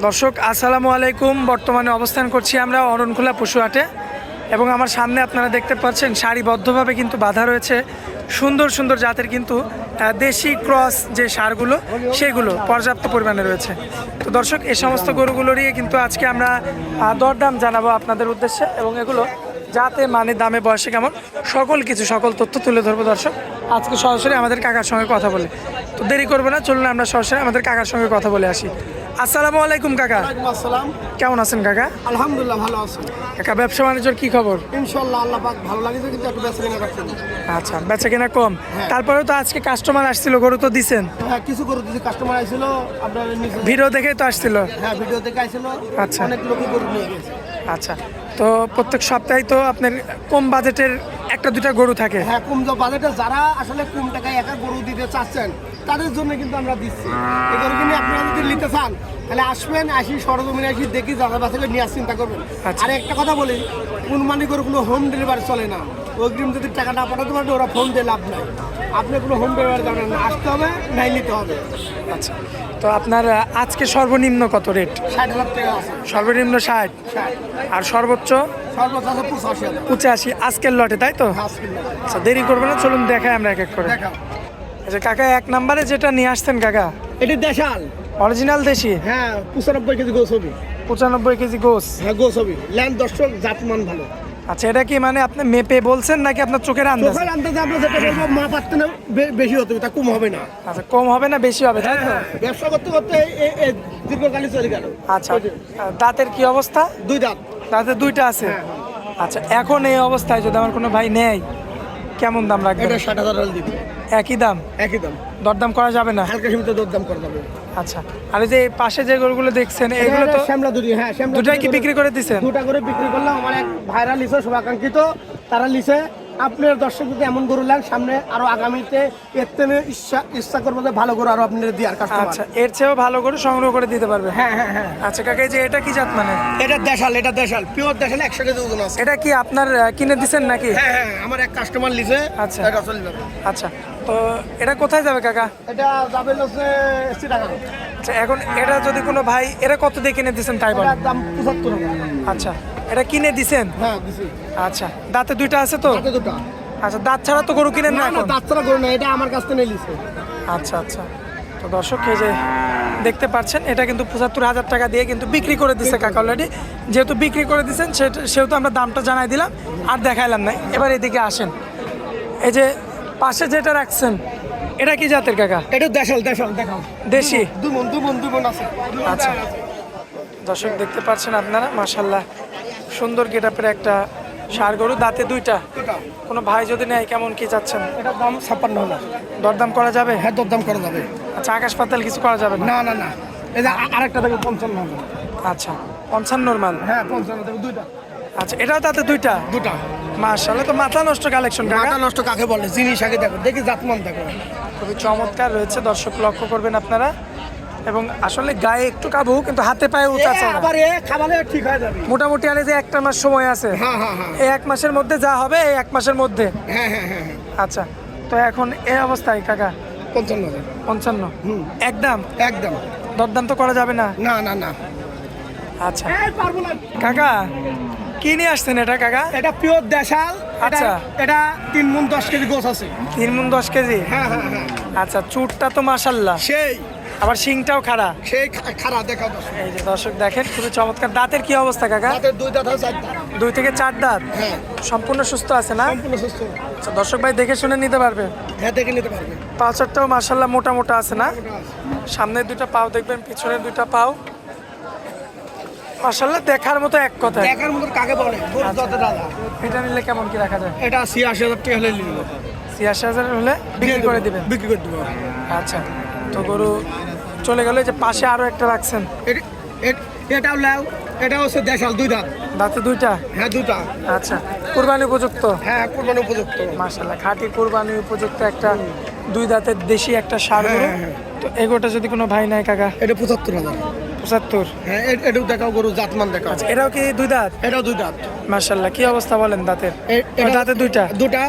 দর্শক আসসালামু আলাইকুম। বর্তমানে অবস্থান করছি আমরা অরণখোলা পশু হাটে এবং আমার সামনে আপনারা দেখতে পাচ্ছেন সারিবদ্ধভাবে কিন্তু বাঁধা রয়েছে সুন্দর সুন্দর জাতের কিন্তু দেশি ক্রস যে সারগুলো সেগুলো পর্যাপ্ত পরিমাণে রয়েছে। তো দর্শক এই সমস্ত গরুগুলোরই কিন্তু আজকে আমরা দরদাম জানাবো আপনাদের উদ্দেশ্যে এবং এগুলো যাতে মানে দামে বয়সে কেমন সকল তথ্য তুলে ধরবো দর্শক আজকে সরাসরি আমাদের কাকার সঙ্গে কথা বলে। তো দেরি করবো না, চলুন আমরা সরাসরি আমাদের কাকার সঙ্গে কথা বলে আসি। আসসালামু আলাইকুম কাকা। আসসালাম। কেমন আছেন কাকা? আলহামদুলিল্লাহ ভালো আছি কাকা। ব্যবসা বাণিজ্যের কি খবর? ইনশাআল্লাহ আল্লাহ পাক ভালো লাগছে, কিন্তু একটু বেচা কেনা রাখছেন। আচ্ছা, বেচা কেনা কম। তারপরেও তো আজকে কাস্টমার আসছিল, গরু তো দিছেন। হ্যাঁ, কিছু গরু দিছি, কাস্টমার আইছিল আপনার নিচে ভিডিও দেখেই তো আসছিল। হ্যাঁ, ভিডিও দেখে আইছিল। আচ্ছা, অনেক লোকই গরু নিয়ে গেছে। আচ্ছা, তো প্রত্যেক সপ্তাহে তো আপনার কম বাজেটের একটা দুটা গরু থাকে। হ্যাঁ, কম বাজেটে যারা আসলে কম টাকায় একা গরু দিতে চাচ্ছেন তাদের জন্য কিন্তু আমরা দিচ্ছি। এই গরু কিনে আপনারা যদি নিতে চান তাহলে আসবেন, আসি সরজমিনে আসি দেখি যারা বাছাকে নিয়ে চিন্তা করবেন। আর একটা কথা বলি, কুরবানি গরু কোনো হোম ডেলিভারি চলে না। অগ্রিম যদি টাকা না পাঠাতে পারেন ওরা ফোন দিয়ে লাভ নাই। আপনি কোনো হোম ডেলিভারি যাবেন না, আসতে হবে নাই নিতে হবে। আচ্ছা, তো আপনার আজকে সর্বনিম্ন কত রেট? 60,000 টাকা আছে। সর্বনিম্ন 60 আর সর্বোচ্চ সর্বোচ্চ আছে 85,000। 85 আজকের লটে, তাই তো? আচ্ছা, দেরি করবো না, চলুন দেখাই আমরা এক এক করে। আচ্ছা কাকা, এক নম্বরে যেটা নিয়ে আসছেন কাকা, এটি দেশাল অরিজিনাল দেশি। হ্যাঁ, 95 কেজি গোস হবে। 95 কেজি গোস। হ্যাঁ, গোস হবে। ল্যান্ড দর্শক জাতমান ভালো। আচ্ছা, এটা কি মানে আপনি মেপে বলছেন নাকি আপনার চোখের আন্দাজ? চোখের আন্দাজে আমরা যেটা বলবো মা পারতে না বেশি হতে হবে, তা কম হবে না। আচ্ছা, কম হবে না বেশি হবে, তাই তো? ব্যবসা করতে করতে দীর্ঘকালীন চলে গেল। আচ্ছা, দাঁতের কি অবস্থা? দুই দাঁত। দাঁতের দুইটা আছে। আচ্ছা, এখন এই অবস্থায় যদি আমার কোনো ভাই নেয় কেমন দাম লাগবে? এটা 60,000 দিবে। একই দাম? একই দাম। দরদাম করা যাবে না? হালকা সীমিত দরদাম করা যাবে। আচ্ছা, আর এই যে পাশে যে গরুগুলো দেখছেন এগুলো তো শ্যামলা দুটি। হ্যাঁ, শ্যামলা দুটাই কি বিক্রি করে দিছেন? দুটা করে বিক্রি করলাম। আমার এক ভাইরা লিছে, শুভাকাঙ্ক্ষিত, তারা লিছে। আপনার দর্শক যদি এমন গরু নেন সামনে আরো আগামীতে এর থেকে ইচ্ছা করবো যে ভালো গরু আরো আপনার দিয়ার কাস্টমার। আচ্ছা, এর চেয়েও ভালো করে সংগ্রহ করে দিতে পারবে। হ্যাঁ হ্যাঁ হ্যাঁ। আচ্ছা কাকা, এই যে এটা কি জাত মানে? এটা দেশাল, এটা দেশাল পিওর দেশাল, 100 কেজি ওজন আছে। এটা কি আপনার কিনে দিছেন নাকি? হ্যাঁ হ্যাঁ, আমার এক কাস্টমার লিছে। আচ্ছা, এটা চলে যাবে। আচ্ছা, তো এটা কোথায় যাবে কাকা? এটা যাবে হচ্ছে 80 টাকা। আচ্ছা, এখন এটা যদি কোনো ভাই এটা কত দিয়ে কিনে দিছেন তাই বলেন? এটার দাম 75 টাকা। আচ্ছা, এটা কিনে দিছেন? হ্যাঁ, দিছি। আচ্ছা, দাঁতে দুইটা আছে তো? দাঁতে দুটো। আচ্ছা, দাঁত ছাড়া তো গরু কিনেন না না না, এখন? দাঁত ছাড়া গরু না, এটা আমার কাছ থেকে লিছে। আচ্ছা আচ্ছা, তো দর্শক এই যে দেখতে পাচ্ছেন এটা কিন্তু 75,000 টাকা দিয়ে কিন্তু বিক্রি করে দিছে কাকা অলরেডি। যেহেতু বিক্রি করে দিচ্ছেন সেহেতু আমরা দামটা জানাই দিলাম আর দেখাইলাম না। এবার এদিকে আসেন, এই যে পাশে যেটা রাখছেন এটা কি জাতের কাকা? এটা দেশাল, দেশাল দেখাও। দেশি? দুমন আছে। আচ্ছা, দর্শক দেখতে পাচ্ছেন আপনারা, মাশাআল্লাহ সুন্দর গেটআপের একটা ষাঁড় গরু, দাঁতে দুইটা। কোনো ভাই যদি নেয় কেমন কি চাচ্ছেন? এটার দাম 56,000। দরদাম করা যাবে? হ্যাঁ, দরদাম করা যাবে। আচ্ছা, আকাশ পাতাল কিছু করা যাবে না? না না না, এই যে আরেকটা দেখো 55,000। আচ্ছা, 55 মান? হ্যাঁ, 55 দেখো, দুইটা। আচ্ছা, এটাও তাতে দুইটা? দুটা। মাশাআল্লাহ, তো মাথা নষ্ট কালেকশন কাকা। মাথা নষ্ট কাকে বলে? জিনিস আগে দেখো, দেখি জাতমান দেখো। খুবই চমৎকার রয়েছে, দর্শক লক্ষ্য করবেন আপনারা। এবং আসলে গায়ে একটু কাবু, কিন্তু হাতে পায়ে উঁচা চড়া। আবার খাবারে ঠিক হয়ে যাবে মোটামুটি আরে যে একটা মাস সময় আছে। হ্যাঁ হ্যাঁ হ্যাঁ। এই 1 মাসের মধ্যে যা হবে এই 1 মাসের মধ্যে। হ্যাঁ হ্যাঁ হ্যাঁ। আচ্ছা, তো এখন এই অবস্থায় কাকা 55,000। 55? একদম? একদম। দরদাম তো করা যাবে না? না না না। আচ্ছা পারবো না কাকা, কি নিয়ে আসছেন এটা কাকা? এটা পিওর দেশাল। আচ্ছা, এটা 3 মণ 10 কেজি গোছ আছে। 3 মণ 10 কেজি? হ্যাঁ হ্যাঁ হ্যাঁ। আচ্ছা, চুটটা তো মাশাআল্লাহ, সেই আবার শিংটাও খাড়া। সেই খারাপ দেখাও। এই যে দর্শক দেখেন, খুবই চমৎকার। দাঁতের কি অবস্থা কাকা? দাঁতের দুই দাঁত আছে, 4 দাঁত। 2 থেকে 4 দাঁত? হ্যাঁ। সম্পূর্ণ সুস্থ আছে না? সম্পূর্ণ সুস্থ। আচ্ছা, দর্শক ভাই দেখে শুনে নিতে পারবে? হ্যাঁ, দেখে নিতে পারবে। পাঁচটাও মাশাআল্লাহ মোটা মোটা আছে না? সামনের 2টা পাও দেখবেন, পিছনের 2টা পাও মাশাআল্লাহ দেখার মতো এক কথা। দেখার মতো কাকে বলে? গরু যত দাদা। এটা নিলে কেমন কি রাখা যায়? এটা 80,000 টাকা হলে নিব। 86,000 হলে বিক্রি করে দিবেন? বিক্রি করে দেবো। আচ্ছা, তো গরু চলে গেল। যে পাশে আরো একটা রাখছেন, এটাও লাও। এটা হচ্ছে দেশাল, 2 দাঁত। দাঁতে 2টা? হ্যাঁ, 2টা। আচ্ছা, কুরবানি উপযুক্ত? হ্যাঁ, কুরবানি উপযুক্ত। মাশাআল্লাহ, খাঁটি কুরবানি উপযুক্ত একটা 2 দাঁতের দেশি একটা ষাঁড় গরু। তো এগোটা যদি কোনো ভাই নেয় কাকা? এটা 75,000। 75? হ্যাঁ, এটাও দেখাও, গরু জাতমান দেখাও। আচ্ছা, এটাও কি 2 দাঁত? এটাও 2 দাঁত। মাশাআল্লাহ, কি অবস্থা বলেন দাঁতের? এটা দাঁতে 2টা? দুটা।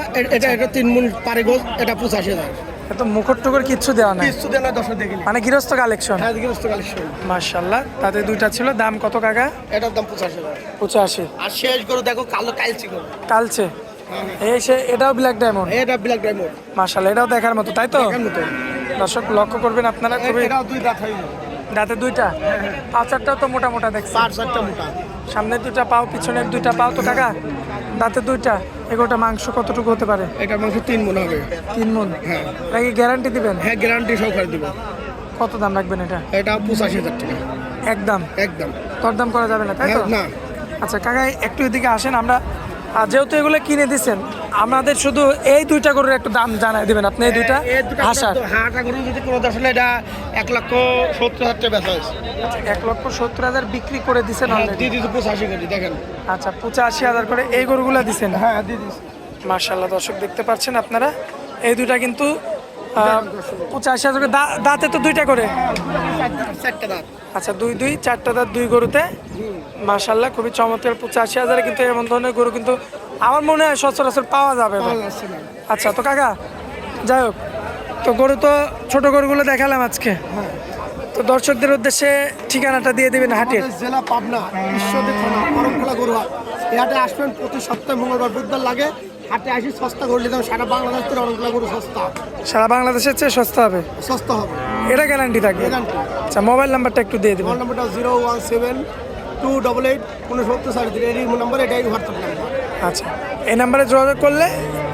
এটা 3 মণ পারে গোছ। এটা 85,000। এত মুখর টুকর কিচ্ছু দেওয়া নাই, কিছু দেন না, দর্শক দেখে নিন। মানে গৃহস্থ কালেকশন। হ্যাঁ, গৃহস্থ কালেকশন। মাশাআল্লাহ, তাতে দুইটা ছিল। দাম কত কাকা? এটার দাম 85,000। 85। আর শেষ গরু দেখো কালো কালচি গরু। কালচে, এই সে এটাও ব্ল্যাক ডায়মন্ড। এটা ব্ল্যাক ডায়মন্ড। মাশাআল্লাহ, এটাও দেখার মতো, তাই তো? দেখার মতো। দর্শক লক্ষ্য করবেন আপনারা, খুবই এটাও দুই দাঁত হয়ে গেল। দাঁতে দুইটা, পাঁচারটাও তো মোটা মোটা দেখছি। পাঁচ চারটা মোটা। সামনের দুইটা পাও, পিছনের দুইটা পাও তো কাকা, দাঁতে দুইটা। এগুলোটা মাংস কতটুকু হতে পারে? এটা মাংস 3 মণ হবে। 3 মণ। হ্যাঁ। এটা কি গ্যারান্টি দিবেন? হ্যাঁ, গ্যারান্টি সহকারে দিব। কত দাম রাখবেন এটা? এটা 85,000 টাকা একদম? একদম। দরদাম করা যাবে না, তাই তো? না। আচ্ছা কাকা, একটু এদিকে আসেন। আমরা যেহেতু এগুলো কিনে দিচ্ছেন, আমাদের শুধু এই দুইটা গরুর একটু দাম জানাই দিবেন আপনি। এই দুইটা হাসার হাঁটা গরু যদি কোনো আসলে এটা 1,70,000 টাকা বেচা হয়েছে। 1,70,000 বিক্রি করে দিচ্ছেন অলরেডি? দিয়ে দিচ্ছি 85 কোটি, দেখেন। আচ্ছা, 85,000 করে এই গরুগুলো দিচ্ছেন? হ্যাঁ, দিয়ে দিচ্ছি। মাশাআল্লাহ, দর্শক দেখতে পাচ্ছেন আপনারা, এই দুইটা কিন্তু 85,000 করে। দাঁতে তো দুইটা করে? চারটা দাঁত। আচ্ছা, দুই চারটা দাঁত দুই গরুতে। মাশাআল্লাহ, খুবই চমৎকার। 85,000 কিন্তু এমন ধরনের গরু কিন্তু আমার মনে হয় সচরাচর পাওয়া যাবে না। আচ্ছা তো কাকা, যাই হোক, তো গরু তো ছোট গরুগুলো দেখালাম আজকে। তো দর্শকদের উদ্দেশ্যে ঠিকানাটা দিয়ে দিবেন হাটের। আমাদের জেলা পাবনা, ঈশ্বরদী থানা, অরণখোলা গরু হাট। এই হাটে আসবেন প্রতি সপ্তাহে মঙ্গলবার বুধবার লাগে। হাটে আসি সস্তা গরু নিতে হবে। সারা বাংলাদেশ থেকে অরণখোলা গরু সস্তা। সারা বাংলাদেশের চেয়ে সস্তা হবে? সস্তা হবে, এটা গ্যারান্টি থাকবে? গ্যারান্টি। আচ্ছা, মোবাইল নাম্বারটা একটু দিয়ে দেবেন। মোবাইল নাম্বারটা 017-288-6943। এই নাম্বার, এটাই হোয়াটসঅ্যাপ নাম্বার। আচ্ছা, এই নাম্বারে যোগাযোগ করলে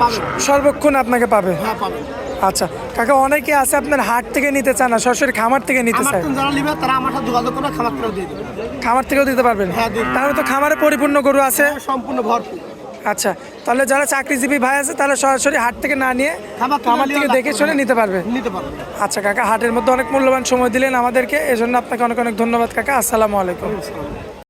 পাবেন। সর্বক্ষণ আপনাকে পাবে? হ্যাঁ, পাবেন। আচ্ছা কাকা, অনেকে আছে আপনার হাট থেকে নিতে চান না, সরাসরি খামার থেকে নিতে আমার চায়। তো যারা নিবে তারা আমার সাথে যোগাযোগ করে খাবার করে দিয়ে দেবে। খামার থেকেও দিতে পারবেন? হ্যাঁ, দিই। তাহলে তো খামারে পরিপূর্ণ গরু আছে? সম্পূর্ণ ভরপুর। আচ্ছা, তাহলে যারা চাকরিজীবী ভাই আছে তাহলে সরাসরি হাট থেকে না নিয়ে খামার থেকে দেখে শুনে নিতে পারবে? নিতে পারবে। আচ্ছা কাকা, হাটের মধ্যে অনেক মূল্যবান সময় দিলেন আমাদেরকে, এজন্য আপনাকে অনেক অনেক ধন্যবাদ কাকা। আসসালামু আলাইকুম।